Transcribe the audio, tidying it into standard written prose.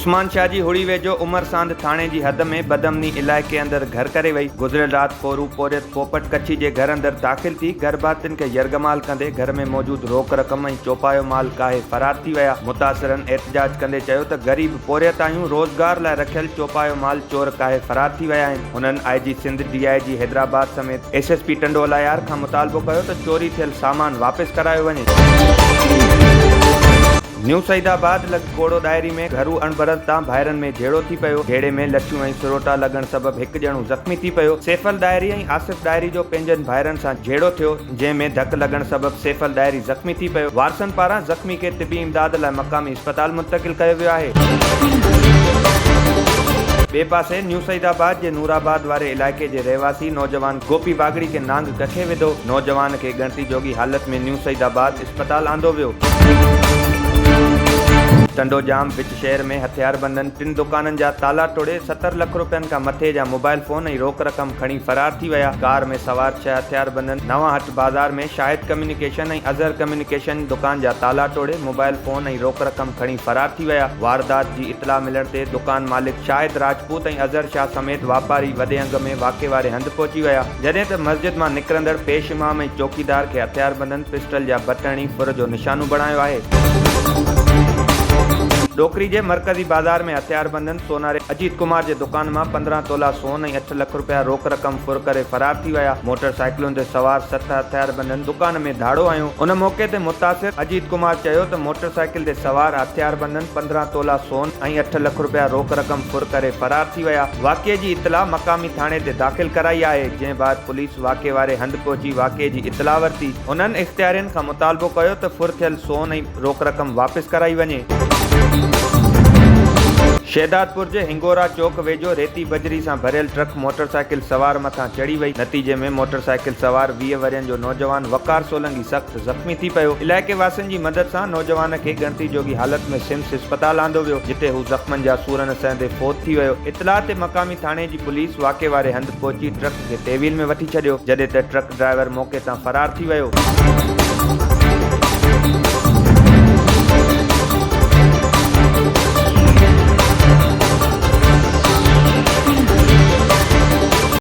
उस्मान शाह जी हुड़ी वेझो उमरसांद थाणे जी हद में बदमनी इलाइक़े अंदर घर करे वई। गुज़िरियल राति पोरू पोरियत पोपट कच्छी जे घर अंदर दाख़िल थी गर्भातियुनि खे यरगमाल कंदे घर में मौजूद रोक रक़म ऐं चौपायो माल काहे फरार थी विया। मुतासिरनि एहतजाज कंदे चयो त ग़रीब पोरियत आहियूं, रोज़गार लाइ रखियल चौपायो माल चोर काहे फरार थी विया आहिनि। हुननि IG सिंध DIG हैदराबाद समेत SSP टंडोला यार खां मुतालबो कयो त चोरी थियल सामान वापसि करायो वञे। न्यू सईदाबाद लॻकोड़ो डायरी में घरू अणबरत तां भाइरनि में झेड़ो थी पियो। झेड़े में लठियूं ऐं सुरोटा लॻण सबबि हिकु ॼणो ज़ख़्मी थी पियो। सैफल डायरी ऐं आसिफ डायरी जो पंहिंजनि भाइरनि सां झेड़ो थियो, जंहिं में धक लॻण सबबि सैफल डायरी ज़ख़्मी थी पियो। वारसनि पारां ज़ख़्मी खे तिबी इमदाद लाइ मक़ामी अस्पताल मुंतक़िल कयो वियो आहे। ॿिए पासे न्यू सईदाबाद जे नूराबाद वारे इलाइक़े जे रहवासी नौजवान गोपी बागड़ी खे नांग कखे विधो। नौजवान खे ॻणती जोगी हालत में न्यू सईदाबाद अस्पताल आंदो वियो। टंडोजाम विच शहर में हथियारबंदनि 3 दुकाननि जा ताला तोड़े 70 लख रुपयनि खां मथे जा मोबाइल फोन ऐं रोक रक़म खणी फरार थी विया। कार में सवार 6 हथियारबंदनि नवांहट बाज़ार में शाहिद कम्युनिकेशन ऐं अज़हर कम्युनिकेशन दुकान जा ताला तोड़े मोबाइल फोन ऐं रोक रक़म खणी फरार थी विया। वारदात जी इतला मिलण ते दुकान मालिक शाहिद राजपूत ऐं अज़हर शाह समेत वापारी वॾे अंग में वाक़े वारे हंधि पहुची विया, जॾहिं त मस्जिद मां निकिरंदड़ पेश इमाम ऐं चौकीदार खे हथियारबंदनि पिस्टल जा बटण फुर जो निशानो बणायो आहे। डोकरी जे मरकज़ी बाज़ार में हथियारबंदनि सोनारे अजीत कुमार जे दुकान मां 15 तोला सोन ऐं 8 लख रुपया रोक रक़म फुर करे फरार थी विया। मोटरसाइकिलुनि ते सवार 7 हथियारबंदनि दुकान में धाड़ो हयो। उन मौक़े ते मुतासिर अजीत कुमार चयो त मोटरसाइकिल ते सवार हथियारबंदनि 15 तोला सोन ऐं 8 लख रुपया रोक रक़म फुर करे फरार थी विया। वाक़िए जी इतला मक़ामी थाणे ते दाख़िल कराई आहे, जंहिं बाद पुलिस वाक़े वारे हंधि पहुची वाक़िए जी इतला वरिती। उन्हनि इख़्तियारियुनि खां मुतालबो कयो त फुर थियल सोन ऐं रोक रक़म वापसि कराई वञे। शहदादपुर जे हिंगोरा चौक वेझो रेती बजरी सां भरियल ट्रक मोटरसाइकिल सवार मथां चढ़ी वई। नतीजे में मोटरसाइकिल सवार 20 वरियनि जो नौजवान वकार सोलंगी सख़्त ज़ख़्मी थी पियो। इलाइक़े वासियुनि जी मदद सां नौजवान खे ॻणती जोगी हालत में सिम्स अस्पताल आंदो वियो, जिते हू ज़ख़्मनि जा सूरन सहंदे फ़ौत थी वियो। इतला ते मक़ामी थाणे जी पुलिस वाक़े वारे हंधि पहुची ट्रक खे तहवील में वठी छॾियो, जॾहिं त ट्रक ड्राइवर मौक़े तां फरार थी वियो।